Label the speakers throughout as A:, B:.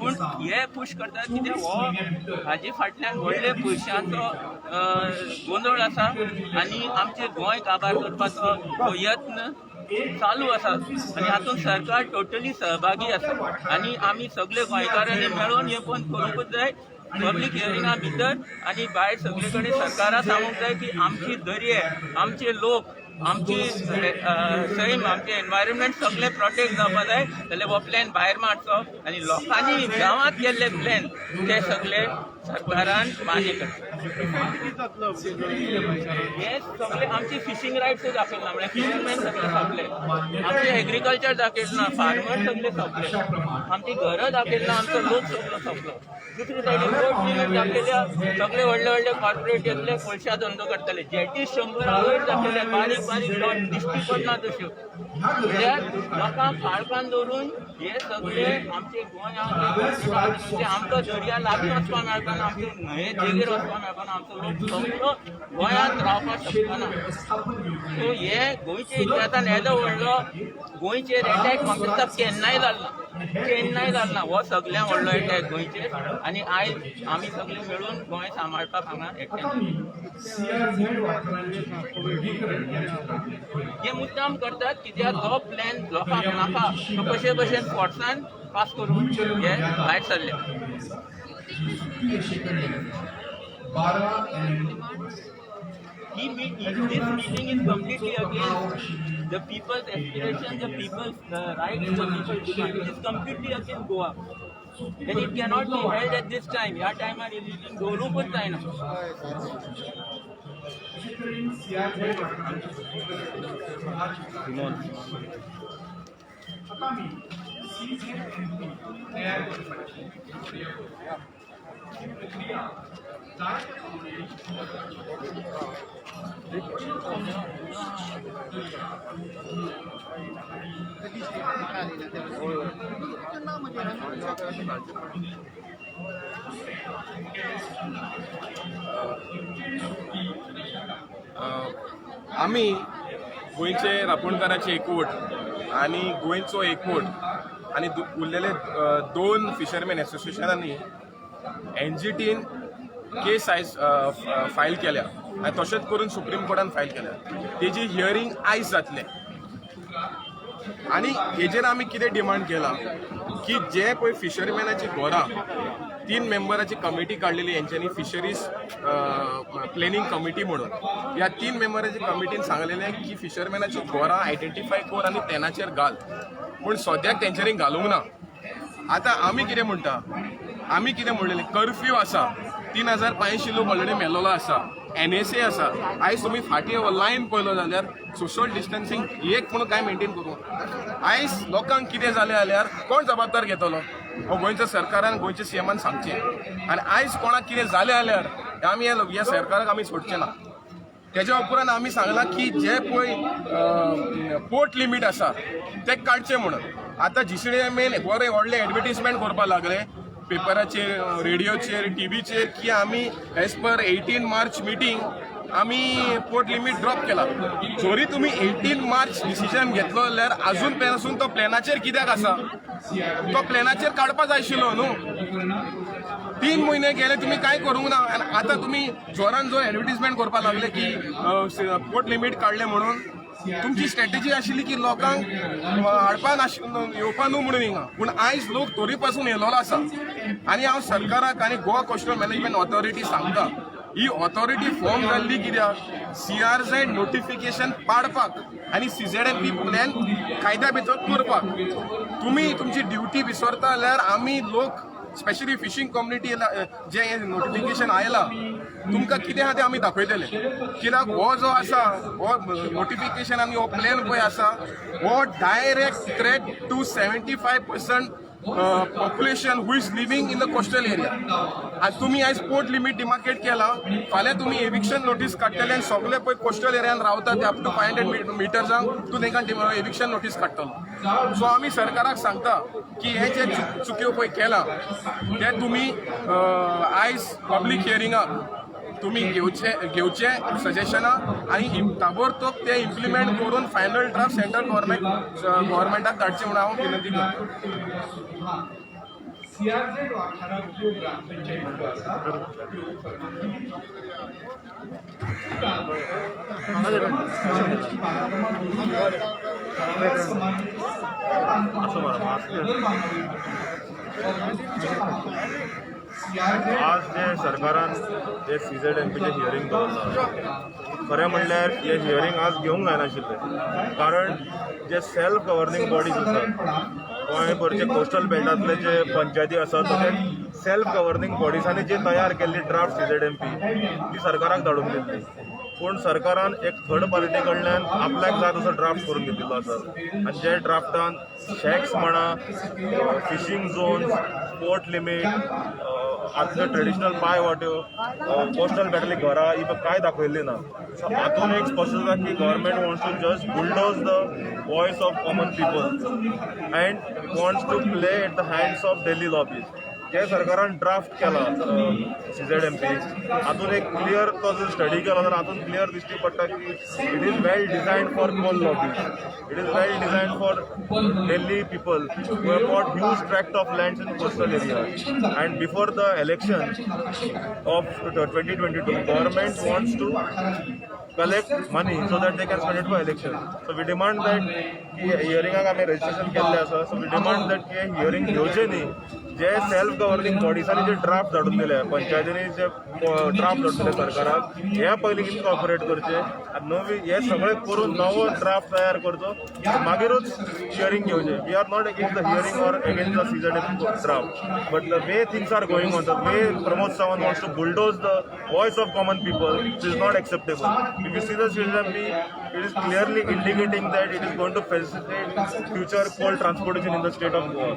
A: पूण हे पुश करतात कित्याक हो हाजे फाटल्यान व्हडले पयशांचो गोंदळ आसा आनी आमचे गोंय काबार करपाचो हो यत्न चालू आसा आनी हातूंत सरकार टोटली सहभागी आसा आनी आमी सगळे गोंयकारांनी मेळून हे बंद करूंकूच जाय पब्लीक हियरिंगा भितर आनी भायर सगळे कडेन सरकाराक सांगूंक जाय की आमची दर्ये आमचे लोक आमची सैम आमचे एनवायरमेंट सगळे प्रोटेक्ट जावपा जाय जाल्यार हो प्लॅन भायर मारचो आनी लोकांनी गांवांत केल्ले प्लॅन ते सगळे सरकारान मान्य करता हे सगळे आमची फिशींग रायट्स दाखयना म्हळ्यार फिशरमॅन सगळे सोंपले आमचे एग्रीकल्चर दाखयना फार्मर सगळे सोंपले आमची घरां दाखयना आमचो लोक सगळो सोंपलो दुसरे सायडीन पोर्ट लिमीट दाखयल्या सगळे व्हडले व्हडले कॉर्पोरेट येतले कोळशा धंदो करतले जेटी 100 वयर दाखयल्या बारीक बारीक डॉट दिश्टी पडना तश्यो म्हळ्यार लोकांक काळखान दवरून हे सगळे आमचे गोंय आमकां दर्या लागीं वचपा मेळपाना आमचे न्हंये देगेर वचपा मेळपाना आमचो लोक सगळो गोंयांत रावपाक शकपाना सो हे गोंयच्या इतिहासान येदो व्हडलो गोंयचेर एटॅक म्हाका केन्नाय जालना हो सगळ्यांत व्हडलो एटॅक गोंयचेर आनी आयज आमी सगळे मेळून गोंय सांबाळपाक हांगा एकठांय हे मुद्दाम करतात कित्याक हो प्लॅन लोकांक नाका तो कशे भशेन फोर्सान पास करून हे भायर सरले This meeting is completely against the people's aspirations, the people's rights, the people's demand. It is completely against Goa. And it cannot be held at this time. या टायमार इलेक्शन दवरूंकूच जायना.
B: आम्ही गोंयचे रापणकाराचे एकवट आणि गोंयचो एकवट आणि उरलेले 2 फिशरमॅन एसोसिएशनांनी एनजीटीन केस आयज फायल केल्या आनी तशेंच करून सुप्रीम कोर्टान फायल केल्या तेजी हियरींग आयज जातलें आनी हेजेर आमी कितें डिमांड केला की जे पळय फिशरमॅनाची घरां 3 मेंबराची कमिटी काडलेली हेंच्यांनी फिशरीज प्लॅनिंग कमिटी म्हणून ह्या 3 मेंबराची कमिटीन सांगलेलें की फिशरमॅनाची घरां आयडेंटिफाय कर आनी तेनाचेर घाल पूण सद्याक तेंच्यांनी घालूंक ना आतां आमी कितें म्हणटा आमी कितें म्हणलेलें कर्फ्यू आसा 3500 लोक ऑलरेडी मेल्लो आसा NSA आसा आयज तुमी फाटीं लायन पळयलो जाल्यार सोशल डिस्टन्सिंग एक पूण कांय मेंटेन करूं आयज लोकांक कितें जालें जाल्यार कोण जबाबदार घेतलो हो गोंयच्या सरकारान गोंयच्या CMान सांगचें आनी आयज कोणाक कितें जालें जाल्यार आमी ह्या सरकाराक आमी सोडचें ना तेज्या उपरांत आमी सांगलां की जे पळय पोर्ट लिमीट आसा ते काडचें म्हणून आतां GCDMAन बरें व्हडलें एडवर्टिजमेंट करपाक लागले पेपराचेर रेडिओचेर टीव्हीचेर की आमी एज पर 18 मार्च मिटींग आमी पोर्ट लिमीट ड्रॉप केला जरी तुमी 18 मार्च डिसिजन घेतलो जाल्यार अजून पासून तो प्लॅनाचेर कित्याक आसा तो प्लॅनाचेर काडपा जाय आशिल्लो न्हू 3 म्हयने गेले तुमी कांय करूंक ना आनी आतां तुमी जोरान जोर एडवर्टिजमेंट करपाक लागले की पोर्ट लिमीट काडले म्हणून तुमची स्ट्रॅटेजी आशिल्ली की लोकांक हाडपा येवपा न्हू म्हणून हिंगा पूण आयज लोक तरी पासून येयलो आसा आनी हांव सरकाराक आनी गोवा कोस्टल मॅनेजमेंट ऑथॉरिटी सांगता ही ऑथॉरिटी फॉर्म जाल्ली कित्याक CRZ नोटिफिकेशन पाडपाक आनी CZMP प्लॅन कायद्या भितर करपाक तुमी तुमची ड्युटी विसरता जाल्यार आमी लोक स्पेशली फिशींग कम्युनिटी जे नोटिफिकेशन आयला तुमकां कितें आहा तें आमी दाखयतले कित्याक हो जो आसा हो नोटिफिकेशन आनी हो प्लॅन पळय आसा हो direct threat to 75% population who is living in the coastal area. आज तुम्ही आज पोर्ट लिमिट डिमार्केट केला फाल्यां तुम्ही एविक्शन नोटीस काडटले आनी सगळे पळय कोस्टल एरियान रावता ते अप टू 500 मिटर्सांक तूं तांकां एविक्शन नोटीस काडटलो सो आमी सरकाराक सांगता की हे जे चुक्यो पळय केला ते तुमी आयज पब्लीक हियरिंगाक तुम्ही घेवचे सजेशनां आनी ताबडतोब ते इम्प्लिमेंट करून फायनल ड्राफ्ट सेंट्रल गव्हर्मेंटाक धाडचे म्हणून हांव विनंती करता.
C: सीआरझेड वाठारांतल्यो ग्रामपंचायती आसा त्यो
D: आज जे सरकारान जे CZMPचे हियरींग दवरला खरें म्हणल्यार हे हियरींग आज घेवंक जायनाशिल्लें कारण जे सेल्फ गव्हर्निंग बॉडीज आसात गोंयभरचे कोस्टल बेल्टांतले जे पंचायती आसात ते सेल्फ गव्हर्निंग बॉडीजांनी जे तयार केल्ली ड्राफ्ट CZMP ती सरकाराक धाडून दिल्ली पूण सरकारान एक थर्ड पार्टी कडल्यान आपल्याक जाय तसो ड्राफ्ट करून घेतिल्लो आसा आनी जे ड्राफ्टान शॅक्स म्हणा फिशींग झोन पोर्ट लिमीट आतां ट्रेडिशनल पाय वाट्यो कोस्टल बेल्टांतली घरां ही कांय दाखयल्ली ना सो हातून एक स्पश्ट जाता की government wants to just bulldoze the voice of common people and wants to play at the hands of Delhi lobbies जे सरकारान ड्राफ्ट केला CZMP हातून एक क्लियर तो जर स्टडी केलो जाल्यार हातून क्लियर दिश्टी पडटा की it is well designed for coal lobbies it is well designed for daily people who have got huge tract of lands in coastal area and before the election of 2022 government wants to collect money so that they can spend it for election. So we demand that की हियरिंगाक आमी registration केल्लें आसा so we demand that की hearing घेवचें न्ही जे self governing बॉडीजांनी जे draft धाडून दिले पंचायतींनी जे ड्राफ्ट धाडून दिले सरकाराक हे पयलीं कितें कॉपरेट करचे आनी नवी हे सगळें करून नवो ड्राफ्ट तयार करचो मागीरूच हियरींग घेवचें we are not against the hearing or against the CZMP draft but the way things are going on the way Pramod Sawant wants to bulldoze the voice of common people it is not acceptable if you see the CZMP it is clearly indicating that it is going to facilitate future coal transportation in the state of Goa.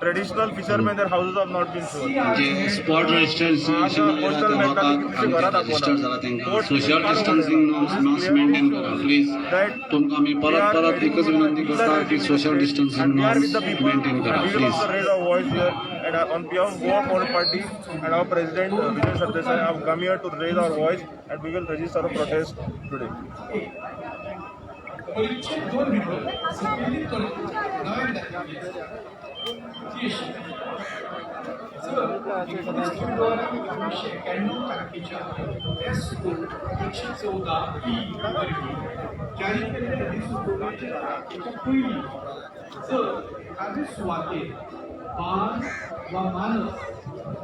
D: Traditional fishermen, their houses have not been shown.
E: जे spot registration register झाला त्यांना social distancing norms maintain करा please तुमकां आमी परत परत एकच विनंती करता की सोशल डिस्टन्सिंग नॉर्म्स मेंटेन करा please.
D: raise our voice here and on behalf of Goa Coal Party and our president Vijay Sardesai have come here to raise our voice and we will register a protest today.
C: सुवातेर बांद वा मानस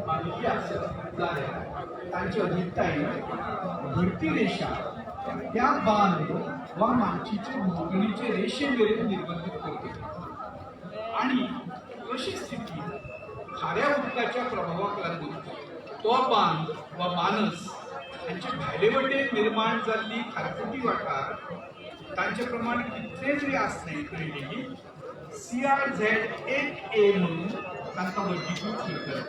C: बांदिल्ली आसत जाल्यार तांचे अधिकतायेन भरती रेशा त्या बांद वा माचीचे मोगणीचे रेशे मेरेन निर्बंधीत करतली आणि अशी स्थिती खाऱ्या उदकाच्या प्रभावाक लागून तो बांद वा मानस हांचे भायले वटेन निर्माण जाल्ली खारफुटी वाठार तांचे प्रमाण कितले जरी आसले तरी लेगीत CRZ-8A म्हणून तांकां वर्गीकृत करतात.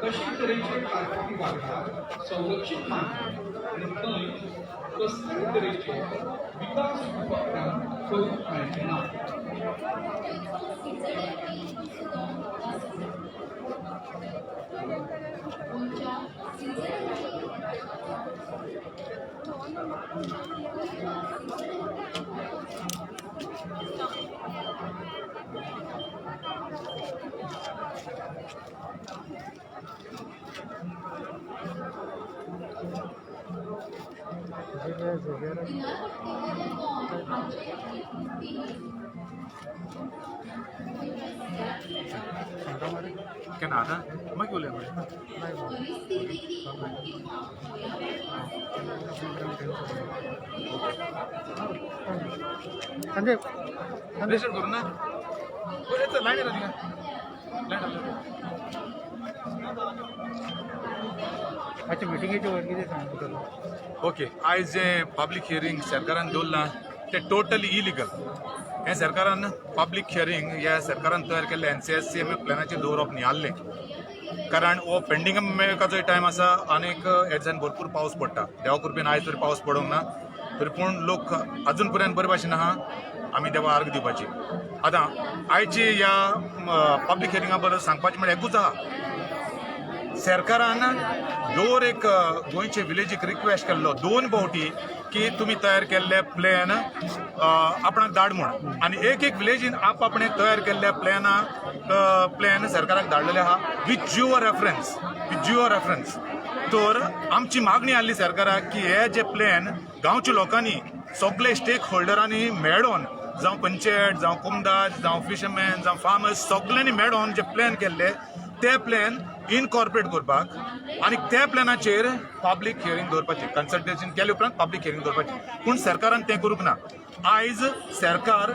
C: तशे तरेचे खारफुटी वाठार संरक्षीत मानतात आनी थंय कसलेय तरेचे विकास उपक्रम करूंक मेळचे ना.
F: क्या ना था मैं क्यों ले संजय संदेश करू ना लाईन अच्छा मिटिंगेचे वर कितें सांगता ओके आयज जे पब्लीक हियरींग सरकारान दवरलां ते टोटली इलिगल हे सरकारान पब्लीक हियरींग ह्या सरकारान तयार केल्ले NCSCM प्लॅनाचेर दवरप न्ही आसलें कारण हो पेंडिंग मेळपाचो टायम आसा आनीक हेच्यान भरपूर पावस पडटा देवा कृपेन आयज तरी पावस पडोंक ना तरी पूण लोक अजून पर्यंत बरे भाशेन आहा आमी देवा अर्घ दिवपाची. आतां आयची ह्या पब्लीक हियरिंगा बद्दल सांगपाचें म्हळ्यार एकूच आहा सरकारान दर एक गोंयचे विलेजीक रिक्वेस्ट केल्लो 2 फावटी की तुमी तयार केल्ले प्लॅन आपणाक धाड म्हणून आनी एक विलेजीन आपणे तयार केल्ल्या प्लॅन सरकाराक धाडलेले आहा विथ जिओ रेफरन्स तर आमची मागणी आसली सरकाराक की हे जे प्लॅन गांवच्या लोकांनी सगळे स्टेक होल्डरांनी मेळोन जावं पंचायत जावं कुमदाद जावं फिशरमॅन जावं फार्मर्स सगळ्यांनी मेळोन जे प्लॅन केल्ले ते प्लॅन इनकॉर्पोरेट करपाक आनी त्या प्लॅनाचेर पब्लीक हियरींग दवरपाची कन्सल्टेशन केले उपरांत पब्लीक हियरींग दवरपाची पूण सरकारान तें करूंक ना आयज सरकार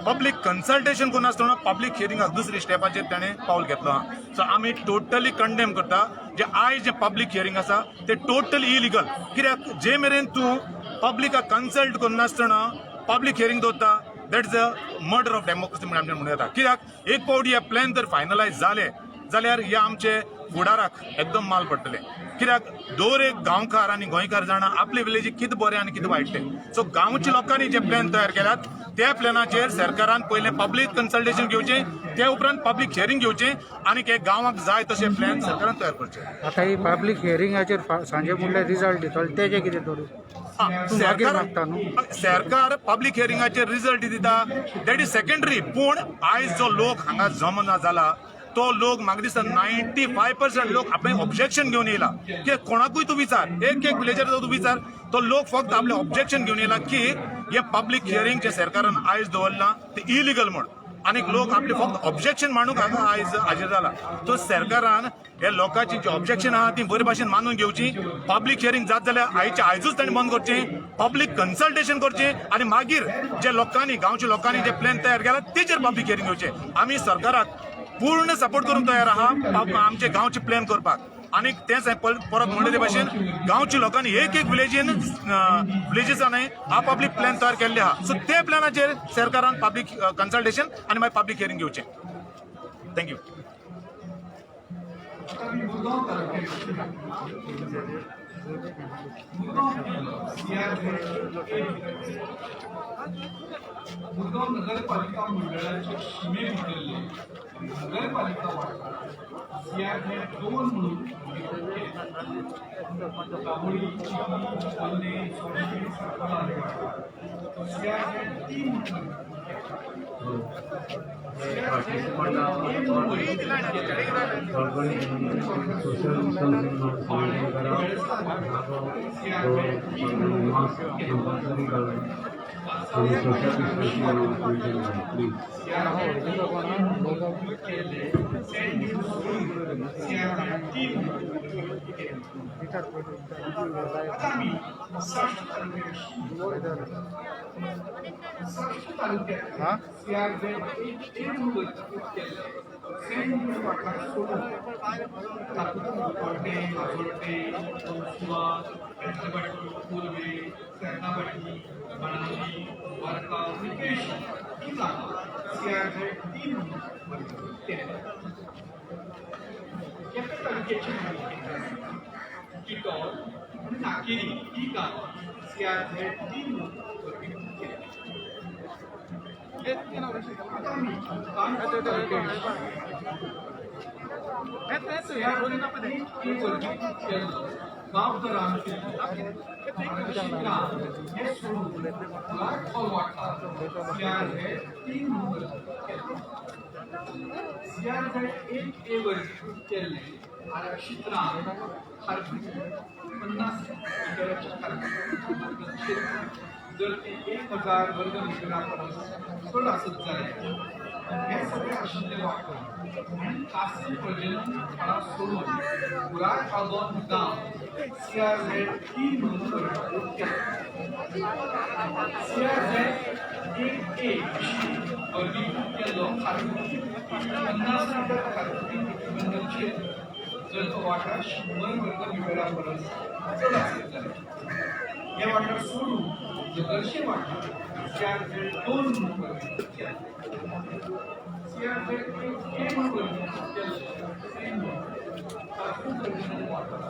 F: पब्लीक कन्सल्टेशन करिनासतना पब्लीक हियरिंगाक दुसरी स्टेपाचेर ताणें पावल घेतलो आहा सो आमी टोटली कंडेम करता जे आयज जे पब्लीक हियरिंग आसा ते टोटली इलिगल कित्याक जे मेरेन तूं पब्लिकाक कन्सल्ट करिनासतना पब्लीक हियरिंग दवरता that is a murder of democracy म्हणून आमचे म्हणून येता कित्याक एक फावटी हे प्लॅन जर फायनलायज जाले जाल्यार हे आमचे फुडाराक एकदम माल पडटले कित्याक दर एक गांवकार आनी गोंयकार जाणा आपले विलेजीक कितें बरें आनी कितें वायट तें सो गांवच्या लोकांनी जे प्लॅन तयार केल्यात त्या प्लॅनाचेर सरकारान पयलें पब्लीक कन्सल्टेशन घेवचें ते उपरांत पब्लीक हियरिंग घेवचें आनी हे गांवाक जाय तशे प्लॅन सरकारान तयार करचे
G: आता ही पब्लीक हियरिंगाचेर सांजे म्हणल्यार रिजल्ट दितलो तेजे कितें धरून
F: सरकार पब्लीक हियरिंगाचेर रिजल्ट दिता दॅट इज सेकंडरी पूण आयज जो लोक हांगा जमना जाला तो लोक म्हाका दिसता 95% लोक आपले ऑब्जेक्शन घेवन येयला की कोणाकूय तूं विचार एक विलेजर तूं विचार तो लोक फक्त आपले ऑब्जेक्शन घेवन येयला की हे पब्लीक हियरिंग जे सरकारान आयज दवरला ते इलिगल म्हण आनी लोक आपले फक्त ऑब्जेक्शन मांडूंक हांगा आयज हाजीर जाला तो सरकारान हे लोकांची जी ऑब्जेक्शन आहा ती बरे भाशेन मानून घेवची पब्लीक हियरिंग जात जाल्यार आयजूच ताणें बंद करचें पब्लीक कन्सल्टेशन करचें आनी मागीर जे लोकांनी गांवच्या लोकांनी जे प्लॅन तयार केला तेचेर पब्लीक हियरिंग घेवचें आमी सरकाराक पूर्ण सपोर्ट करूंक तयार आहा आमचे गांवचे प्लॅन करपाक आनी तेंच परत म्हणले ते भाशेन गांवच्या लोकांनी एक विलेजीसांनी आपआपली प्लॅन तयार केल्ले आहा सो ते प्लॅनाचेर सरकारान पब्लीक कन्सल्टेशन आनी मागीर पब्लीक हियरिंग घेवचें थँक्यू
C: मुरगांव नगरपालिका मंडळाचे शिमे भितरले नगरपालिका वाठार सीआरझेड 2 म्हणून दाबोळी चिखली पल्ले सोळशी साकोला वाठार सीआरझेड 3 म्हणून नाकेरी ही गाव सीआरझेड 3 आरक्षित रान खारफूट 50 एकराच्या खारफूट जर ते 1000 वर्ग मीटरापर्यंत चड आसत जाल्यार हे सगळे आशिल्ले वाठार आनी खासी प्रजनन थळां सोडून पुराय आगोंद गांव सीआरझेड 3 म्हणून वर्गीकृत केला सीआरझेड 1A वर्गीकृत केल्लो खारफूट 50 मीटर खारफुटी प्रतिबंधक क्षेत्र जर तो वाठार 100 वर्ग मीटरापर्यंत चड आसत जाल्यार हे वाठार सोडून नगरचे वाठार सीआरझेड 2 म्हणून वर्गीकृत केला सीआरझेड 1A म्हणून वर्गीकृत केल्लो खारफूट प्रजनन वाठार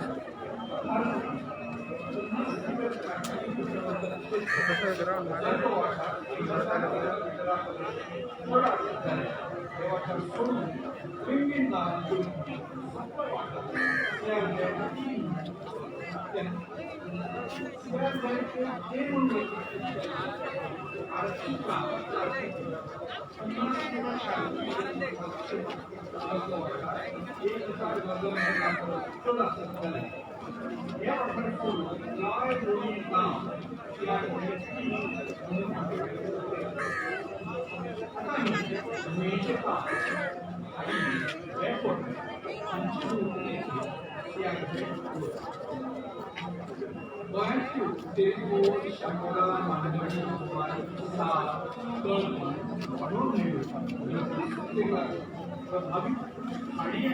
C: सोडून प्रभावित आणि